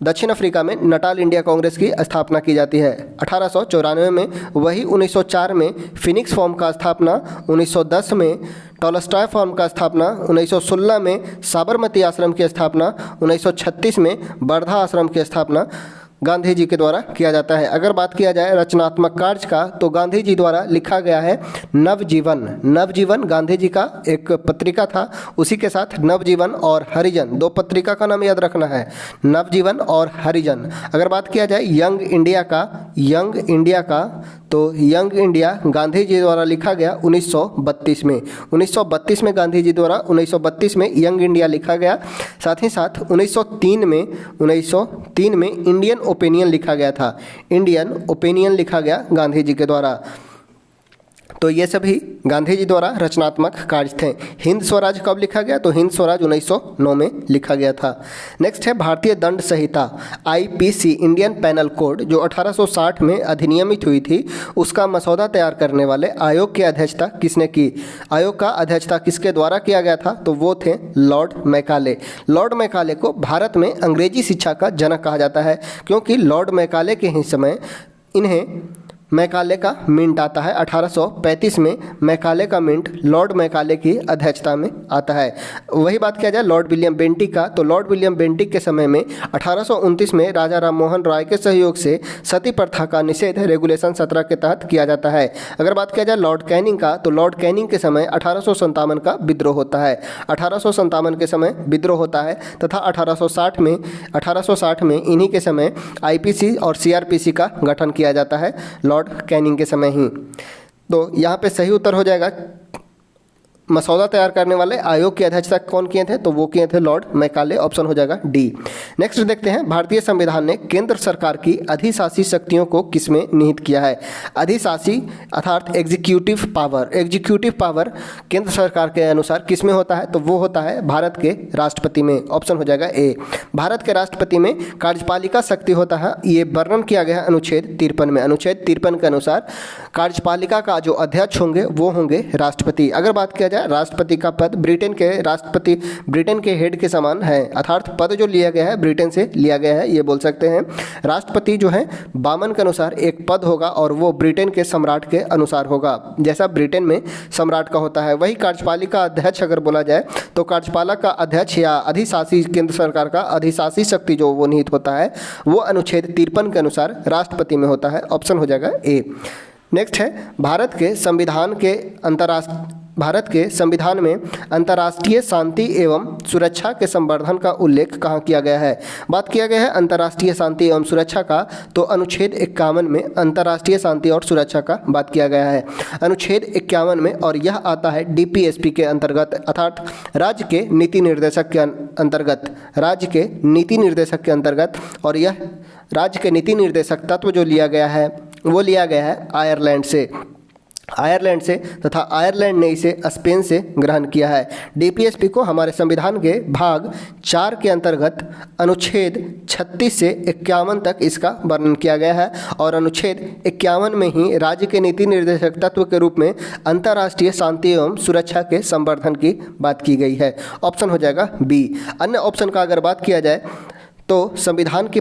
दक्षिण अफ्रीका में नटाल इंडिया कांग्रेस की स्थापना की जाती है 1894 में। वही 1904 में फिनिक्स फॉर्म का स्थापना, 1910 में टॉलस्टॉय फॉर्म का स्थापना, 1916 में साबरमती आश्रम की स्थापना, 1936 में वर्धा आश्रम की स्थापना गांधी जी के द्वारा किया जाता है। अगर बात किया जाए रचनात्मक कार्य का, तो गांधी जी द्वारा लिखा गया है नवजीवन गांधी जी का एक पत्रिका था, उसी के साथ नवजीवन और हरिजन 2 पत्रिका का नाम याद रखना है, नवजीवन और हरिजन। अगर बात किया जाए यंग इंडिया का, तो यंग इंडिया गांधी जी द्वारा लिखा गया 1932 में गांधी जी द्वारा 1932 में यंग इंडिया लिखा गया। साथ ही साथ 1903 में इंडियन ओपिनियन लिखा गया था, इंडियन ओपिनियन लिखा गया गांधी जी के द्वारा। तो ये सभी गांधी जी द्वारा रचनात्मक कार्य थे। हिंद स्वराज कब लिखा गया, तो हिंद स्वराज 1909 में लिखा गया था। नेक्स्ट है भारतीय दंड संहिता IPC इंडियन पैनल कोड जो 1860 में अधिनियमित हुई थी, उसका मसौदा तैयार करने वाले आयोग की अध्यक्षता किसने की। आयोग का अध्यक्षता किसके द्वारा किया गया था, तो वो थे लॉर्ड मैकाले। लॉर्ड मैकाले को भारत में अंग्रेजी शिक्षा का जनक कहा जाता है, क्योंकि लॉर्ड मैकाले के ही समय इन्हें मैकाले का मिंट आता है। 1835 में मैकाले का मिंट लॉर्ड मैकाले की अध्यक्षता में आता है। वही बात किया जाए लॉर्ड विलियम बेंटिक का, तो लॉर्ड विलियम बेंटिक के समय में 1829 में राजा राम मोहन राय के सहयोग से सती प्रथा का निषेध रेगुलेशन 17 के तहत किया जाता है। अगर बात किया जाए लॉर्ड कैनिंग का, तो लॉर्ड कैनिंग के समय 1857 का विद्रोह होता है, 1857 के समय विद्रोह होता है तथा 1860 में इन्हीं के समय IPC और CRPC का गठन किया जाता है लॉर्ड कैनिंग के समय ही। तो यहाँ पे सही उत्तर हो जाएगा मसौदा तैयार करने वाले आयोग की अध्यक्षता कौन किए थे, तो वो किए थे लॉर्ड मैकाले, ऑप्शन हो जाएगा D। नेक्स्ट देखते हैं भारतीय संविधान ने केंद्र सरकार की अधिशासी शक्तियों को किसमें निहित किया है। अधिशासी अर्थात एग्जीक्यूटिव पावर केंद्र सरकार के अनुसार किसमें होता है, तो वो होता है भारत के राष्ट्रपति में, ऑप्शन हो जाएगा A। भारत के राष्ट्रपति में कार्यपालिका शक्ति होता है, ये वर्णन किया गया है अनुच्छेद 53 में। अनुच्छेद 53 के अनुसार कार्यपालिका का जो अध्यक्ष होंगे वो होंगे राष्ट्रपति। अगर बात किया राष्ट्रपति का पद ब्रिटेन के हेड के समान है, अर्थात पद जो लिया गया है ब्रिटेन से लिया गया है, ये बोल सकते हैं। राष्ट्रपति जो है बामन के अनुसार एक पद होगा और वो ब्रिटेन के सम्राट के अनुसार होगा, जैसा ब्रिटेन में सम्राट का होता है। वही कार्यपालिका अध्यक्ष अगर बोला जाए तो कार्यपालक का अध्यक्ष या अधिशासी केंद्र सरकार का अधिशासी शक्ति जो वो निहित होता है वो अनुच्छेद 53 के अनुसार राष्ट्रपति में होता है, ऑप्शन हो जाएगा A। नेक्स्ट है भारत के संविधान में अंतर्राष्ट्रीय शांति एवं सुरक्षा के संवर्धन का उल्लेख कहाँ किया गया है। बात किया गया है अंतर्राष्ट्रीय शांति एवं सुरक्षा का, तो अनुच्छेद 51 में अंतर्राष्ट्रीय शांति और सुरक्षा का बात किया गया है, अनुच्छेद 51 में। और यह आता है DPSP के अंतर्गत, अर्थात राज्य के नीति निर्देशक के अंतर्गत। और यह राज्य के नीति निर्देशक तत्व जो लिया गया है वो लिया गया है आयरलैंड से। आयरलैंड से तथा आयरलैंड ने इसे स्पेन से ग्रहण किया है। डीपीएसपी को हमारे संविधान के भाग 4 के अंतर्गत अनुच्छेद 36 से 51 तक इसका वर्णन किया गया है और अनुच्छेद 51 में ही राज्य के नीति निर्देशक तत्व के रूप में अंतर्राष्ट्रीय शांति एवं सुरक्षा के संवर्धन की बात की गई है। ऑप्शन हो जाएगा बी। अन्य ऑप्शन का अगर बात किया जाए तो संविधान की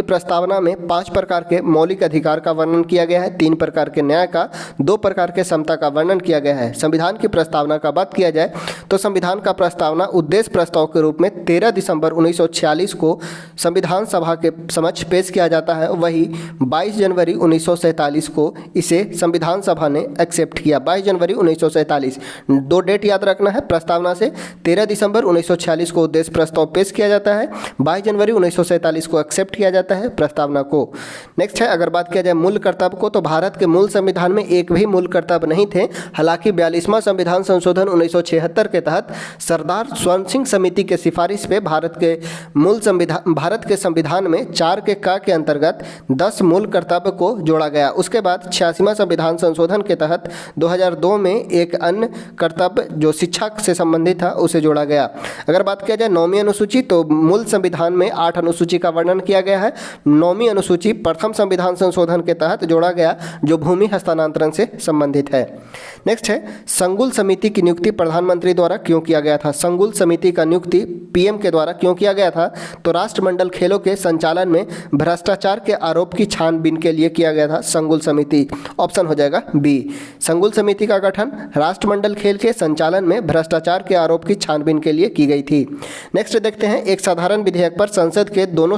प्रस्तावना में 5 प्रकार के मौलिक अधिकार का वर्णन किया गया है, 3 प्रकार के न्याय का, 2 प्रकार के समता का वर्णन किया गया है। संविधान की प्रस्तावना का बात किया जाए तो संविधान का प्रस्तावना उद्देश्य प्रस्ताव के रूप में 13 दिसंबर 1946 को संविधान सभा के समक्ष पेश किया जाता है। वही 22 जनवरी 1947 को इसे संविधान सभा ने एक्सेप्ट किया। 22 जनवरी 1947, 2 डेट याद रखना है। प्रस्तावना से 13 दिसंबर 1946 को उद्देश्य प्रस्ताव पेश किया जाता है, 22 जनवरी 1947 को एक्सेप्ट किया जाता है प्रस्तावना को। नेक्स्ट है, अगर बात किया जाए मूल कर्तव्य को, तो भारत के मूल संविधान में एक भी मूल कर्तव्य नहीं थे। हालांकि 42वां संविधान संशोधन 1976 के तहत सरदार स्वर्ण सिंह समिति के सिफारिश पे भारत के संविधान में 4 के क के अंतर्गत 10 मूल कर्तव्य को जोड़ा गया। उसके बाद 86वां संविधान संशोधन के तहत 2002 में एक अन्य कर्तव्य जो शिक्षा से संबंधित था उसे जोड़ा गया। अगर बात किया जाए 9वीं अनुसूची, तो मूल संविधान में 8 अनुसूची का वर्णन किया गया है। 9वीं अनुसूची प्रथम संविधान संशोधन के तहत जोड़ा गया जो भूमि हस्तांतरण से संबंधित है। नेक्स्ट है, संगुल समिति की नियुक्ति प्रधानमंत्री द्वारा क्यों किया गया था? संगुल समिति का नियुक्ति पीएम के द्वारा क्यों किया गया था? तो राष्ट्रमंडल खेलों के संचालन में भ्रष्टाचार के आरोप की छानबीन के लिए किया गया था संगुल समिति। ऑप्शन हो जाएगा बी। संगुल समिति का गठन राष्ट्रमंडल खेल के संचालन में भ्रष्टाचार के आरोप की छानबीन के लिए की गई थी। नेक्स्ट देखते हैं, एक साधारण विधेयक पर संसद के दोनों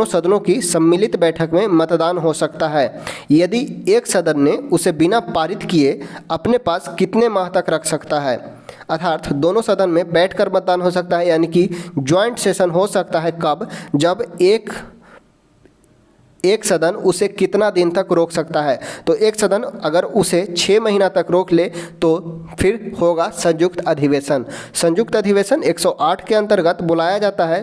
सदनों की सम्मिलित बैठक में मतदान हो सकता है यदि एक सदन ने उसे बिना पारित किए अपने पास कितने माह तक रख सकता है? अर्थात दोनों सदन में बैठकर मतदान हो सकता है, यानी कि ज्वाइंट सेशन हो सकता है कब? जब एक सदन उसे कितना दिन तक रोक सकता है? तो एक सदन अगर उसे 6 महीना तक रोक ले तो फिर होगा संयुक्त अधिवेशन। संयुक्त अधिवेशन 108 के अंतर्गत बुलाया जाता है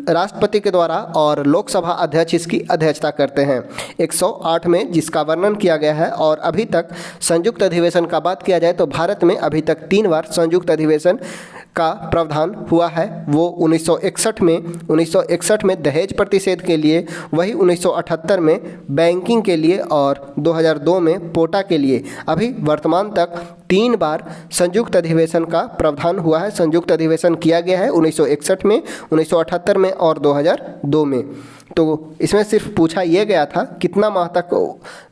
राष्ट्रपति के द्वारा और लोकसभा अध्यक्ष इसकी अध्यक्षता करते हैं। 108 में जिसका वर्णन किया गया है। और अभी तक संयुक्त अधिवेशन का बात किया जाए तो भारत में अभी तक 3 बार संयुक्त अधिवेशन का प्रावधान हुआ है। वो 1961 में दहेज प्रतिषेध के लिए, वही 1978 में बैंकिंग के लिए और 2002 में पोटा के लिए। अभी वर्तमान तक 3 बार संयुक्त अधिवेशन का प्रावधान हुआ है। संयुक्त अधिवेशन किया गया है 1961 में, 1978 में और 2002 में। तो इसमें सिर्फ पूछा यह गया था कितना माह तक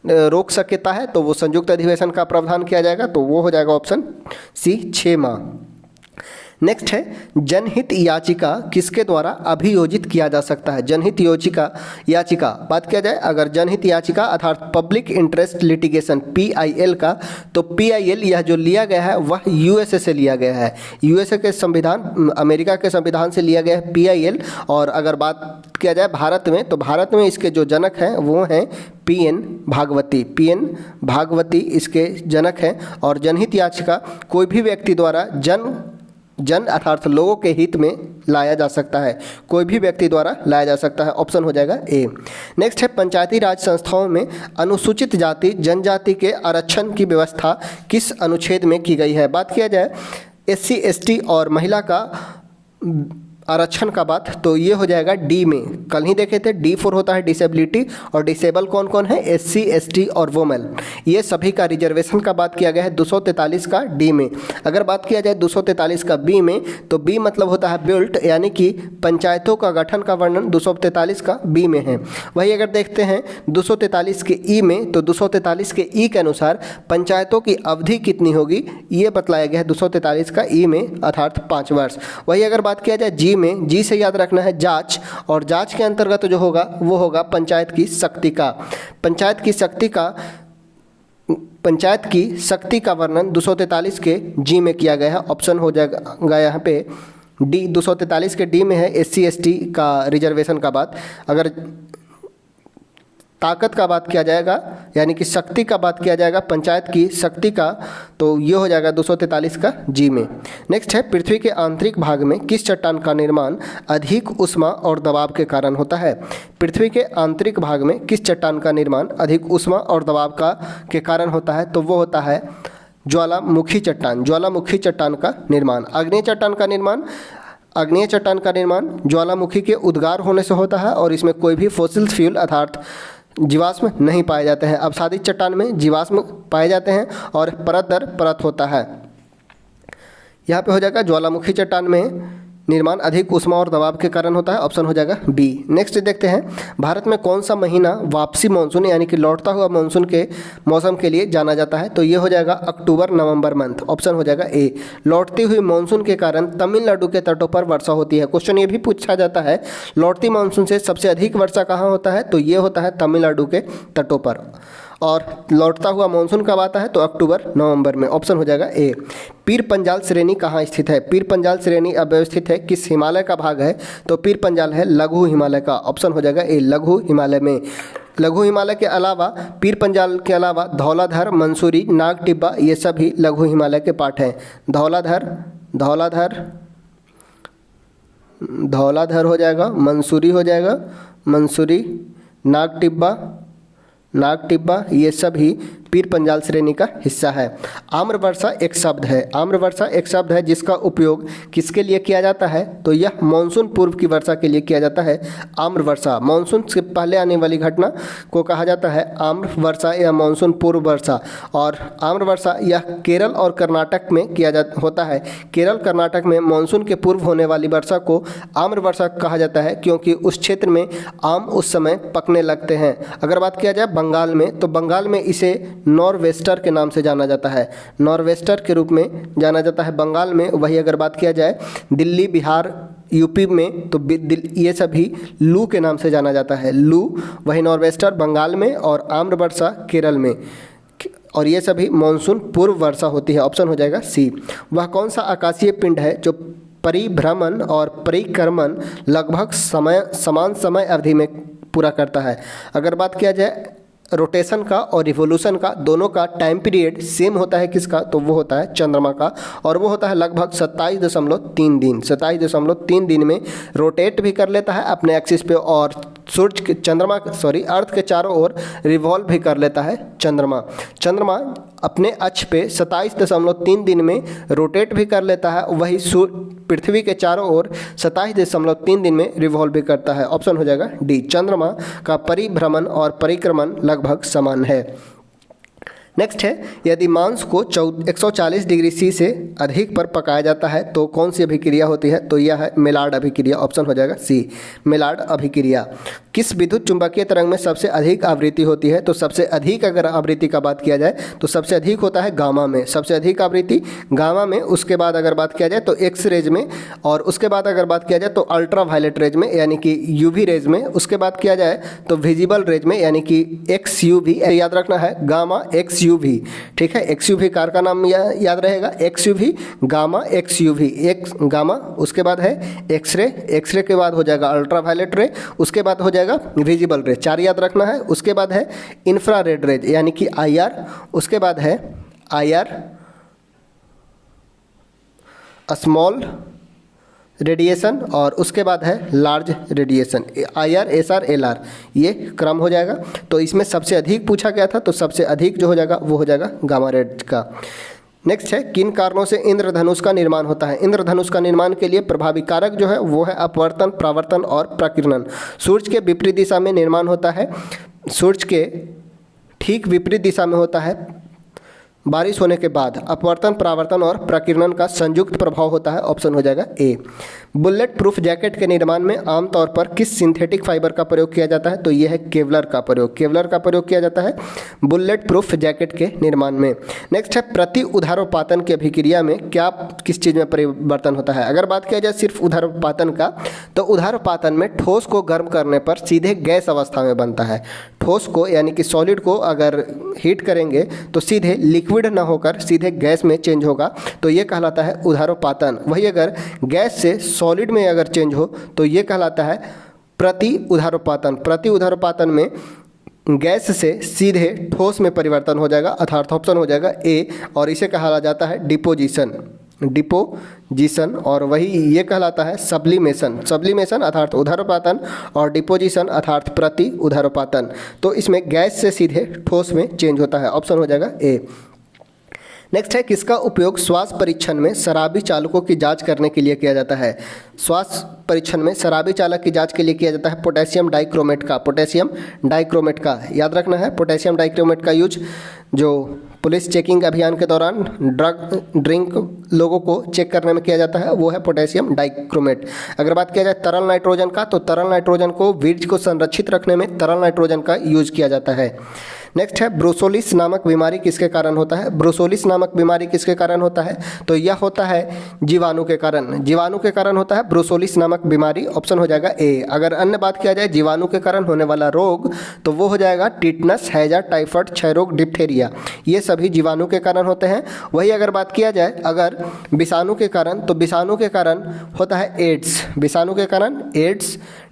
रोक सकता है, तो वो संयुक्त अधिवेशन का प्रावधान किया जाएगा, तो वो हो जाएगा ऑप्शन सी 6 माह। नेक्स्ट है, जनहित याचिका किसके द्वारा अभियोजित किया जा सकता है? जनहित याचिका बात किया जाए, अगर जनहित याचिका अर्थात पब्लिक इंटरेस्ट लिटिगेशन PIL का, तो PIL यह जो लिया गया है वह USA से लिया गया है। USA के संविधान, अमेरिका के संविधान से लिया गया है PIL। और अगर बात किया जाए भारत में, तो भारत में इसके जो जनक हैं वो हैं PN भागवती इसके जनक हैं। और जनहित याचिका कोई भी व्यक्ति द्वारा जन अर्थात लोगों के हित में लाया जा सकता है, कोई भी व्यक्ति द्वारा लाया जा सकता है। ऑप्शन हो जाएगा ए। नेक्स्ट है, पंचायती राज संस्थाओं में अनुसूचित जाति जनजाति के आरक्षण की व्यवस्था किस अनुच्छेद में की गई है? बात किया जाए SC ST और महिला का आरक्षण का बात, तो ये हो जाएगा डी में। कल ही देखे थे D4 होता है डिसेबिलिटी, और डिसेबल कौन कौन है? SC ST और वोमेन, ये सभी का रिजर्वेशन का बात किया गया है 243 का डी में। अगर बात किया जाए 243 का बी में, तो बी मतलब होता है बिल्ट, यानी कि पंचायतों का गठन का वर्णन 243 का बी में है। वही अगर देखते हैं 243 के ई में, तो 243 के ई के अनुसार पंचायतों की अवधि कितनी होगी ये बतलाया गया है 243 का ई में, अर्थात 5 वर्ष। वही अगर बात किया जाए जी में, जी से याद रखना है जांच, और जांच के अंतर्गत जो होगा वो होगा पंचायत की शक्ति का वर्णन 243 के जी में किया गया है। ऑप्शन हो जाएगा यहाँ पे डी। 243 के डी में है SC ST का रिजर्वेशन का बात। अगर ताकत का बात किया जाएगा यानी कि शक्ति का बात किया जाएगा, पंचायत की शक्ति का, तो ये हो जाएगा 243 का जी में। नेक्स्ट है पृथ्वी के आंतरिक भाग में किस चट्टान का निर्माण अधिक ऊष्मा और दबाव के कारण होता है। पृथ्वी के आंतरिक भाग में किस चट्टान का निर्माण अधिक ऊष्मा और दबाव का के कारण होता है, तो वो होता है ज्वालामुखी चट्टान। ज्वालामुखी चट्टान का निर्माण। आग्नेय चट्टान का निर्माण, आग्नेय चट्टान का निर्माण ज्वालामुखी के उद्गार होने से होता है और इसमें कोई भी फॉसिल फ्यूल अर्थात जीवाश्म नहीं पाए जाते हैं। अवसादित चट्टान में जीवाश्म पाए जाते हैं और परत दर परत होता है। यहाँ पे हो जाएगा ज्वालामुखी चट्टान में निर्माण अधिक ऊष्मा और दबाव के कारण होता है, ऑप्शन हो जाएगा बी। नेक्स्ट देखते हैं भारत में कौन सा महीना वापसी मानसून यानी कि लौटता हुआ मानसून के मौसम के लिए जाना जाता है, तो ये हो जाएगा अक्टूबर नवंबर मंथ, ऑप्शन हो जाएगा ए। लौटती हुई मानसून के कारण तमिलनाडु के तटों पर वर्षा होती है। क्वेश्चन ये भी पूछा जाता है लौटती मानसून से सबसे अधिक वर्षा कहाँ होता है, तो ये होता है तमिलनाडु के तटों पर। और लौटता हुआ मानसून कब आता है, तो अक्टूबर नवंबर में, ऑप्शन हो जाएगा ए। पीर पंजाल श्रेणी कहाँ स्थित है। पीर पंजाल श्रेणी अव्यवस्थित है, किस हिमालय का भाग है, तो पीर पंजाल है लघु हिमालय का, ऑप्शन हो जाएगा ए लघु हिमालय में। लघु हिमालय के अलावा पीर पंजाल के अलावा धौलाधर, मंसूरी, नाग टिब्बा ये सभी लघु हिमालय के पार्ट हैं। धौलाधर हो जाएगा, मंसूरी हो जाएगा, मंसूरी, नाग टिब्बा ये सभी पीर पंजाल श्रेणी का हिस्सा है। आम्रवर्षा एक शब्द है, आम्रवर्षा एक शब्द है जिसका उपयोग किसके लिए किया जाता है, तो यह मानसून पूर्व की वर्षा के लिए किया जाता है। आम्रवर्षा मानसून से पहले आने वाली घटना को कहा जाता है आम्रवर्षा या मानसून पूर्व वर्षा। और आम्रवर्षा यह केरल और कर्नाटक में होता है। केरल कर्नाटक में मानसून के पूर्व होने वाली वर्षा को आम्रवर्षा कहा जाता है क्योंकि उस क्षेत्र में आम उस समय पकने लगते हैं। अगर बात किया जाए बंगाल में, तो बंगाल में इसे नॉर्वेस्टर के नाम से जाना जाता है, नॉर्वेस्टर के रूप में जाना जाता है बंगाल में। वही अगर बात किया जाए दिल्ली, बिहार, यूपी में, तो ये सभी लू के नाम से जाना जाता है, लू। वही नॉर्वेस्टर बंगाल में और आम्रवर्षा केरल में, और ये सभी मानसून पूर्व वर्षा होती है, ऑप्शन हो जाएगा सी। वह कौन सा आकाशीय पिंड है जो परिभ्रमण और परिक्रमण लगभग समान समय अवधि में पूरा करता है। अगर बात किया जाए रोटेशन का और रिवोल्यूशन का, दोनों का टाइम पीरियड सेम होता है किसका, तो वो होता है चंद्रमा का, और वो होता है लगभग 27.3 दिन। 27.3 दिन में रोटेट भी कर लेता है अपने एक्सिस पे और अर्थ के चारों ओर रिवॉल्व भी कर लेता है चंद्रमा अपने अक्ष पे 27.3 दिन में रोटेट भी कर लेता है, वही पृथ्वी के चारों ओर 27.3 दिन में रिवॉल्व भी करता है, ऑप्शन हो जाएगा डी। चंद्रमा का परिभ्रमण और परिक्रमण लगभग समान है। नेक्स्ट है यदि मांस को 140 डिग्री सी से अधिक पर पकाया जाता है तो कौन सी अभिक्रिया होती है, तो यह है मेलार्ड अभिक्रिया, ऑप्शन हो जाएगा सी मेलार्ड अभिक्रिया। किस विद्युत चुंबकीय तरंग में सबसे अधिक आवृत्ति होती है, तो सबसे अधिक अगर आवृत्ति का बात किया जाए तो सबसे अधिक होता है गामा में, सबसे अधिक आवृत्ति गामा में। उसके बाद अगर बात किया जाए तो एक्स रेज में, और उसके बाद अगर बात किया जाए तो अल्ट्रा वायलेट रेज में यानी कि यूवी रेज में। उसके बाद किया जाए तो विजिबल रेज में यानी कि एक्स यूवी, याद रखना है गामा एक्स यूवी, ठीक है। एक्स यूवी कार का नाम याद रहेगा, x UV gamma x UV, x gamma, उसके बाद है एक्सरे, एक्सरे के बाद हो जाएगा अल्ट्रा वायलेट रे, उसके बाद हो जाएगा विजिबल रे, 4 याद रखना है। उसके बाद है इंफ्रारेड रेज यानी कि आईआर, उसके बाद है आईआर स्मॉल रेडिएशन, और उसके बाद है large radiation, IR SR LR, ये क्रम हो जाएगा। तो इसमें सबसे अधिक पूछा गया था, तो सबसे अधिक जो हो जाएगा वो हो जाएगा गामा रेड का। नेक्स्ट है किन कारणों से इंद्रधनुष का निर्माण होता है। इंद्रधनुष का निर्माण के लिए प्रभावी कारक जो है वो है अपवर्तन, परावर्तन और प्रकीर्णन। सूर्य के विपरीत दिशा में निर्माण होता है, सूर्य के ठीक विपरीत दिशा में होता है बारिश होने के बाद। अपवर्तन, परावर्तन और प्रकीर्णन का संयुक्त प्रभाव होता है, ऑप्शन हो जाएगा ए। बुलेट प्रूफ जैकेट के निर्माण में आमतौर पर किस सिंथेटिक फाइबर का प्रयोग किया जाता है, तो यह है केवलर का प्रयोग, केवलर का प्रयोग किया जाता है बुलेट प्रूफ जैकेट के निर्माण में। नेक्स्ट है प्रति उधारोपातन की अभिक्रिया में क्या किस चीज़ में परिवर्तन होता है। अगर बात किया जाए सिर्फ उधारोपातन का, तो उधारोपातन में ठोस को गर्म करने पर सीधे गैस अवस्था में बनता है। ठोस को यानी कि सॉलिड को अगर हीट करेंगे तो सीधे लिक्विड न होकर सीधे गैस में चेंज होगा, तो ये कहलाता है उधारोपातन। वही अगर गैस से सॉलिड में अगर चेंज हो तो ये कहलाता है प्रति उधारोपातन। प्रति उधारोपातन में गैस से सीधे ठोस में परिवर्तन हो जाएगा, अर्थात ऑप्शन हो जाएगा ए, और इसे कहा जाता है डिपोजिशन, और वही ये कहलाता है सब्लिमेशन अर्थात ऊर्ध्वपातन, और डिपोजिशन अर्थात प्रति ऊर्ध्वपातन। तो इसमें गैस से सीधे ठोस में चेंज होता है, ऑप्शन हो जाएगा ए। नेक्स्ट है, किसका उपयोग श्वास परीक्षण में शराबी चालकों की जांच करने के लिए किया जाता है? श्वास परीक्षण में शराबी चालक की जांच के लिए किया जाता है पोटेशियम डाइक्रोमेट का याद रखना है। पोटेशियम डाइक्रोमेट का यूज जो पुलिस चेकिंग अभियान के दौरान ड्रिंक लोगों को चेक करने में किया जाता है, वो है पोटेशियम डाइक्रोमेट। अगर बात किया जाए तरल नाइट्रोजन का, तो तरल नाइट्रोजन को वीर्य को संरक्षित रखने में तरल नाइट्रोजन का यूज किया जाता है। नेक्स्ट है, ब्रुसोलिस नामक बीमारी किसके कारण होता है? ब्रुसोलिस नामक बीमारी किसके कारण होता है? तो यह होता है जीवाणु के कारण होता है ब्रुसोलिस नामक बीमारी, ऑप्शन हो जाएगा ए। अगर अन्य बात किया जाए जीवाणु के कारण होने वाला रोग, तो वो हो जाएगा टिटनस, हैजा, टाइफाइड, क्षय रोग, डिप्थेरिया, ये सभी जीवाणु के कारण होते हैं। वही अगर बात किया जाए अगर विषाणु के कारण, तो विषाणु के कारण होता है एड्स,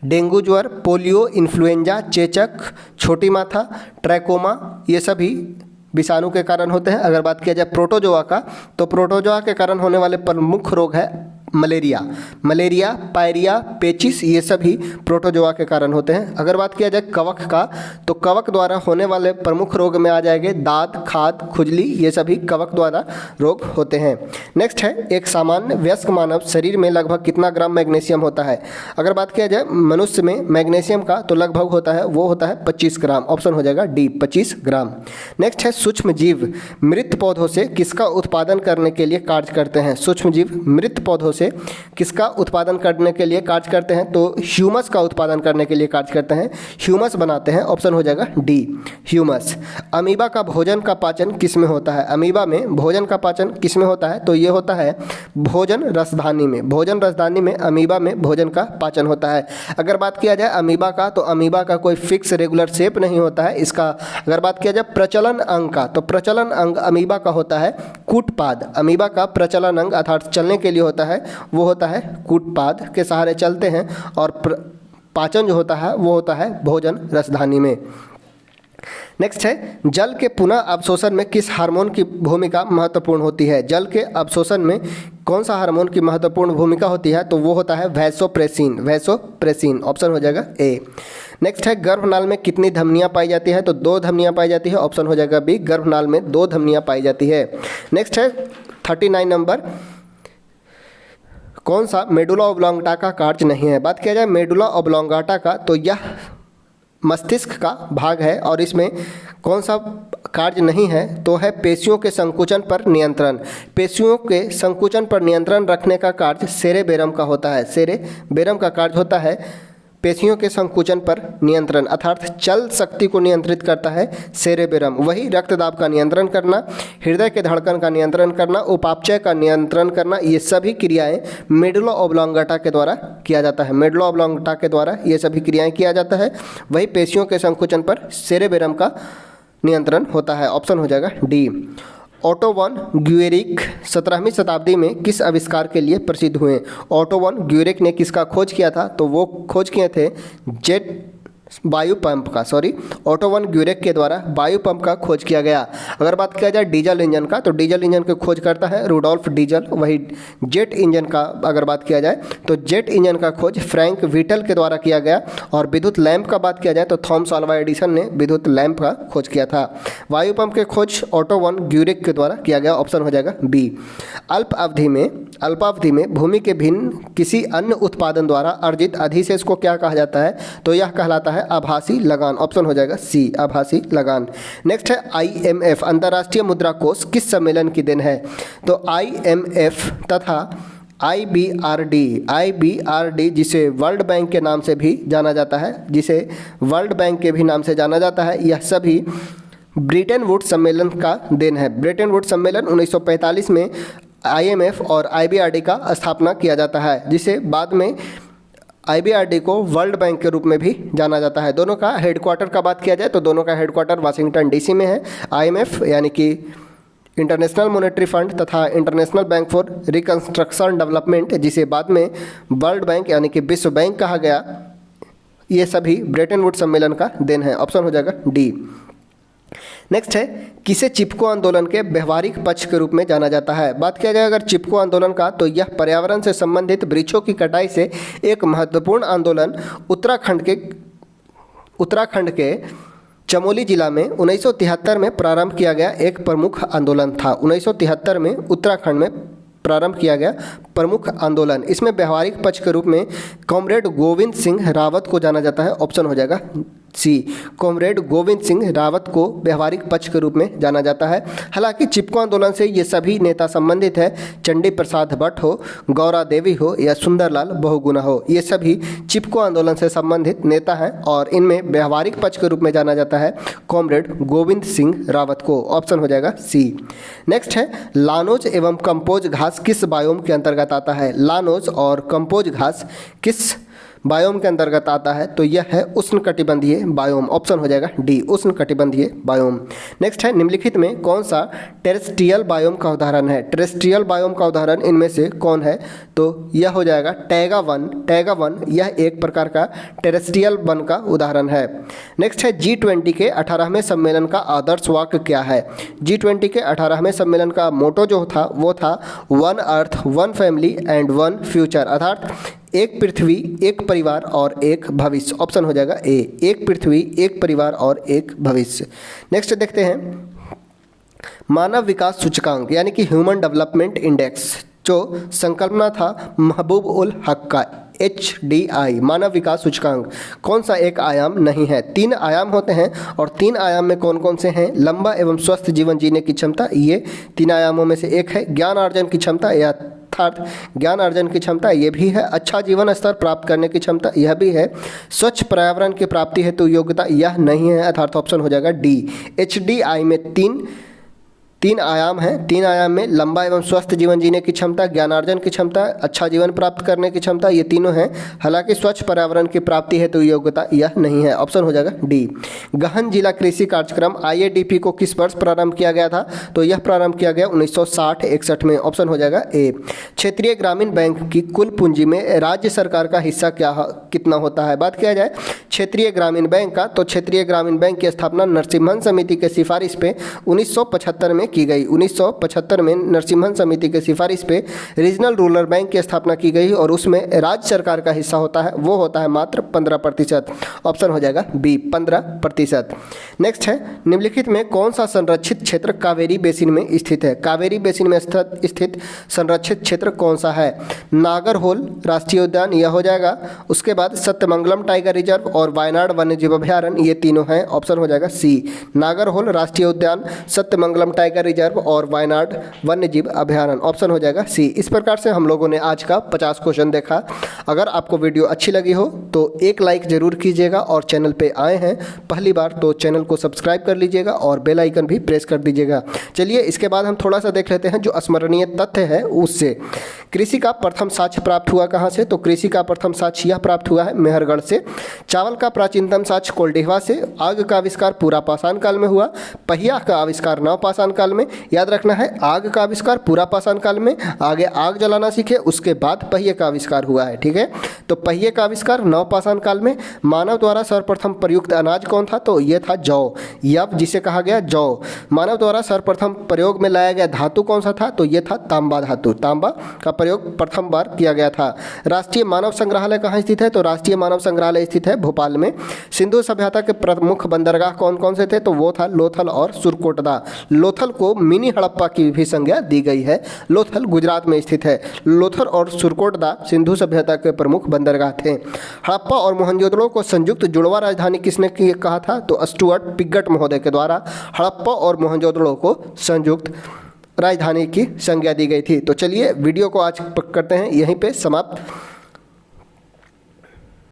डेंगू ज्वर, पोलियो, इन्फ्लुएंजा, चेचक, छोटी माथा, ट्रैकोमा, ये सभी विषाणु के कारण होते हैं। अगर बात किया जाए प्रोटोजोआ का, तो प्रोटोजोआ के कारण होने वाले प्रमुख रोग है मलेरिया, पायरिया, पेचिस, ये सभी प्रोटोजोआ के कारण होते हैं। अगर बात किया जाए कवक का, तो कवक द्वारा होने वाले प्रमुख रोग में आ जाएंगे दाद, खाद, खुजली, ये सभी कवक द्वारा रोग होते हैं। नेक्स्ट है, एक सामान्य वयस्क मानव शरीर में लगभग कितना ग्राम मैग्नीशियम होता है? अगर बात किया जाए मनुष्य में मैग्नीशियम का, तो लगभग होता है 25 ग्राम, ऑप्शन हो जाएगा डी, 25 ग्राम। नेक्स्ट है, सूक्ष्म जीव मृत पौधों से किसका उत्पादन करने के लिए कार्य करते हैं? सूक्ष्म जीव मृत पौधों से किसका उत्पादन करने के लिए कार्य करते हैं? तो ह्यूमस का उत्पादन करने के लिए कार्य करते हैं, ह्यूमस बनाते हैं, ऑप्शन हो जाएगा डी, ह्यूमस। अमीबा का भोजन का पाचन किस में होता है? अमीबा में भोजन का पाचन किस में होता है? तो ये होता है भोजन रसधानी में अमीबा में भोजन का पाचन होता है। अगर बात किया जाए अमीबा का, तो अमीबा का कोई फिक्स रेगुलर शेप नहीं होता है इसका। अगर बात किया जाए प्रचलन अंग का, तो प्रचलन अंग अमीबा का होता है कूटपाद। अमीबा का प्रचलन अंग अर्थात चलने के लिए होता है, वो होता है कूटपाद के सहारे चलते हैं, और पाचन जो होता है वो होता है भोजन रसधानी में। नेक्स्ट है, जल के पुनः अवशोषण में किस हार्मोन की भूमिका महत्वपूर्ण होती है? जल के अवशोषण में कौन सा हार्मोन की महत्वपूर्ण भूमिका होती है? तो वो होता है वैसोप्रेसिन, ऑप्शन हो जाएगा ए। नेक्स्ट है, गर्भनाल में कितनी धमनियां पाई जाती है? तो 2 धमनियां पाई जाती है, ऑप्शन हो जाएगा बी, गर्भनाल में 2 धमनियां पाई जाती है। नेक्स्ट है 39 नंबर, कौन सा मेडुला ओब्लोंगाटा का कार्य नहीं है? बात किया जाए मेडुला ओब्लोंगाटा का, तो यह मस्तिष्क का भाग है, और इसमें कौन सा कार्य नहीं है? तो है पेशियों के संकुचन पर नियंत्रण। पेशियों के संकुचन पर नियंत्रण रखने का कार्य सेरेबेरम का होता है। सेरेबेरम का कार्य होता है पेशियों के संकुचन पर नियंत्रण, अर्थात चल शक्ति को नियंत्रित करता है सेरेबेरम। वही रक्तदाब का नियंत्रण करना, हृदय के धड़कन का नियंत्रण करना, उपापचय का नियंत्रण करना, ये सभी क्रियाएं मेडुला ओब्लोंगाटा के द्वारा किया जाता है। मेडुला ओब्लोंगाटा के द्वारा ये सभी क्रियाएं किया जाता है। वही पेशियों के संकुचन पर सेरेबेरम का नियंत्रण होता है, ऑप्शन हो जाएगा डी। ओटो वन ग्यूरिक 17वीं शताब्दी में किस आविष्कार के लिए प्रसिद्ध हुए? ओटो वन ग्यूरिक ने किसका खोज किया था? तो वो खोज किए थे वायु पंप का, ओटो वन ग्यूरिक के द्वारा वायु पंप का खोज किया गया। अगर बात किया जाए डीजल इंजन का, तो डीजल इंजन की खोज करता है रुडोल्फ डीजल। वही जेट इंजन का अगर बात किया जाए, तो जेट इंजन का खोज फ्रैंक व्हिटल के द्वारा किया गया। और विद्युत लैंप का बात किया जाए, तो थॉमस अल्वा एडिसन ने विद्युत लैंप का खोज किया था। वायु पंप के खोज ओटो वन ग्यूरिक के द्वारा किया गया, ऑप्शन हो जाएगा बी। अल्पावधि में भूमि के भिन्न किसी अन्य उत्पादन द्वारा अर्जित अधिशेष को क्या कहा जाता है? तो यह कहलाता है आभासी लगान, ऑप्शन हो जाएगा सी, आभासी लगान। नेक्स्ट है, IMF अंतर्राष्ट्रीय मुद्रा कोष किस सम्मेलन की देन है? तो IMF तथा IBRD जिसे वर्ल्ड बैंक के नाम से भी जाना जाता है, यह सभी ब्रिटेन वुड्स सम्मेलन का देन है। ब्रिटेन वुड्स सम्मेलन 1945 में IMF और IBRD का स्थापना किया जाता है, जिसे बाद में IBRD को वर्ल्ड बैंक के रूप में भी जाना जाता है। दोनों का हेडक्वार्टर का बात किया जाए, तो दोनों का हेडक्वार्टर वाशिंगटन DC में है। IMF यानी कि इंटरनेशनल मॉनेटरी फंड तथा international bank for reconstruction development, जिसे बाद में वर्ल्ड बैंक यानी कि विश्व बैंक कहा गया, ये सभी ब्रेटन वुड सम्मेलन का देन है, ऑप्शन हो जाएगा डी। नेक्स्ट है, किसे चिपको आंदोलन के व्यवहारिक पक्ष के रूप में जाना जाता है। बात किया जाए अगर चिपको आंदोलन का, तो यह पर्यावरण से संबंधित वृक्षों की कटाई से एक महत्वपूर्ण आंदोलन उत्तराखंड के चमोली जिला में 1973 में प्रारंभ किया गया एक प्रमुख आंदोलन था। 1973 में उत्तराखंड में प्रारंभ किया गया प्रमुख आंदोलन। इसमें व्यवहारिक पक्ष के रूप में कॉमरेड गोविंद सिंह रावत को जाना जाता है, ऑप्शन हो जाएगा सी। कॉमरेड गोविंद सिंह रावत को व्यवहारिक पक्ष के रूप में जाना जाता है। हालांकि चिपको आंदोलन से ये सभी नेता संबंधित है, चंडी प्रसाद भट्ट हो, गौरा देवी हो या सुंदरलाल बहुगुणा हो, ये सभी चिपको आंदोलन से संबंधित नेता हैं और इनमें व्यवहारिक पक्ष के रूप में जाना जाता है कॉमरेड गोविंद सिंह रावत को, ऑप्शन हो जाएगा सी। नेक्स्ट है, लानोज एवं कंपोज घास किस बायोम के अंतर्गत आता है। लानोज और कंपोज घास किस बायोम के अंतर्गत आता है, तो यह है उष्णकटिबंधीय बायोम, ऑप्शन हो जाएगा डी, उष्णकटिबंधीय बायोम। नेक्स्ट है, निम्नलिखित में कौन सा टेरेस्ट्रियल बायोम का उदाहरण है। टेरेस्ट्रियल बायोम का उदाहरण इनमें से कौन है, तो यह हो जाएगा टैगा वन। टैगा वन यह एक प्रकार का टेरेस्ट्रियल वन का उदाहरण है। नेक्स्ट है, G20 के 18वें सम्मेलन का आदर्श वाक्य क्या है। G20 के 18वें सम्मेलन का मोटो जो था वो था one earth, one family and one future, अर्थात एक पृथ्वी, एक परिवार और एक भविष्य, ऑप्शन हो जाएगा ए, एक पृथ्वी, एक परिवार और एक भविष्य। नेक्स्ट देखते हैं, मानव विकास सूचकांक यानी कि ह्यूमन डेवलपमेंट इंडेक्स जो संकल्पना था महबूब उल हक का, HDI मानव विकास सूचकांक, कौन सा एक आयाम नहीं है। 3 आयाम होते हैं और 3 आयाम में कौन कौन से हैं, लंबा एवं स्वस्थ जीवन जीने की क्षमता, ये 3 आयामों में से एक है। ज्ञान अर्जन की क्षमता या अर्थात ज्ञान अर्जन की क्षमता, ये भी है। अच्छा जीवन स्तर प्राप्त करने की क्षमता, यह भी है। स्वच्छ पर्यावरण की प्राप्ति हेतु योग्यता, यह नहीं है, अर्थात ऑप्शन हो जाएगा डी। HDI में तीन आयाम हैं। 3 आयाम में लंबा एवं स्वस्थ जीवन जीने की क्षमता, ज्ञानार्जन की क्षमता, अच्छा जीवन प्राप्त करने की क्षमता, ये तीनों हैं। हालांकि स्वच्छ पर्यावरण की प्राप्ति हेतु योग्यता यह नहीं है, ऑप्शन हो जाएगा डी। गहन जिला कृषि कार्यक्रम IADP को किस वर्ष प्रारंभ किया गया था, तो यह प्रारंभ किया गया 1960-61 में, ऑप्शन हो जाएगा ए। क्षेत्रीय ग्रामीण बैंक की कुल पूंजी में राज्य सरकार का हिस्सा कितना होता है। बात किया जाए क्षेत्रीय ग्रामीण बैंक का, तो क्षेत्रीय ग्रामीण बैंक की स्थापना नरसिम्हन समिति के सिफारिश पे 1975 में की गई। 1975 में नरसिम्हन समिति के सिफारिश पे रीजनल रूरल बैंक की स्थापना की गई और उसमें राज्य सरकार का हिस्सा होता है, वो होता है मात्र 15%, ऑप्शन हो जाएगा बी, 15%। नेक्स्ट है, निम्नलिखित में कौन सा संरक्षित क्षेत्र कावेरी बेसिन में स्थित है। कावेरी बेसिन में स्थित संरक्षित क्षेत्र कौन सा है। नागरहोल राष्ट्रीय उद्यान, यह हो जाएगा। उसके बाद सत्यमंगलम टाइगर रिजर्व और वायनाड वन्यजीव अभ्यारण्य, ये तीनों हैं, ऑप्शन हो जाएगा सी। नागरहोल राष्ट्रीय उद्यान, सत्यमंगलम टाइगर रिजर्व और वायनाड वन्यजीव अभ्यारण्य, ऑप्शन हो जाएगा सी। इस प्रकार से हम लोगों ने आज का 50 क्वेश्चन देखा। अगर आपको वीडियो अच्छी लगी हो तो एक लाइक जरूर कीजिएगा और चैनल पे आए हैं पहली बार तो चैनल को सब्सक्राइब कर लीजिएगा और बेल आइकन भी प्रेस कर दीजिएगा। चलिए इसके बाद हम थोड़ा सा देख लेते हैं जो स्मरणीय तथ्य है उससे। कृषि का प्रथम साक्ष्य प्राप्त हुआ कहाँ से, तो कृषि का प्रथम साक्ष्य यह प्राप्त हुआ है मेहरगढ़ से। चावल का प्राचीनतम साक्ष्य कोल्डिहवा से। आग का आविष्कार पूरा पाषाण काल में हुआ। पहिया का आविष्कार नव पाषाण काल में। याद रखना है, आग का आविष्कार पूरा पाषाण काल में, आगे आग जलाना सीखे उसके बाद पहिए का आविष्कार हुआ है, ठीक है। तो पहिए का आविष्कार नव पाषाण काल में। मानव द्वारा सर्वप्रथम प्रयुक्त अनाज कौन था, तो यह था जौ, यव जिसे कहा गया जौ। मानव द्वारा सर्वप्रथम प्रयोग में लाया गया धातु कौन सा था, तो यह था तांबा धातु। तांबा का प्रयोग प्रथम बार किया गया था। राष्ट्रीय मानव संग्रहालय कहाँ स्थित है, तो राष्ट्रीय मानव संग्रहालय स्थित है भोपाल में। सिंधु सभ्यता के प्रमुख बंदरगाह कौन कौन से थे, तो वो था लोथल और सुरकोटदा। लोथल को मिनी हड़प्पा की भी संज्ञा दी गई है। लोथल गुजरात में स्थित है। लोथल और सुरकोटदा सिंधु सभ्यता के प्रमुख बंदरगाह थे। हड़प्पा और मोहनजोदड़ो को संयुक्त जुड़वा राजधानी किसने कहा था, तो स्टुअर्ट पिगट महोदय के द्वारा हड़प्पा और मोहनजोदड़ो को संयुक्त राजधानी की संज्ञा दी गई थी। तो चलिए वीडियो को आज करते हैं यहीं पे समाप्त।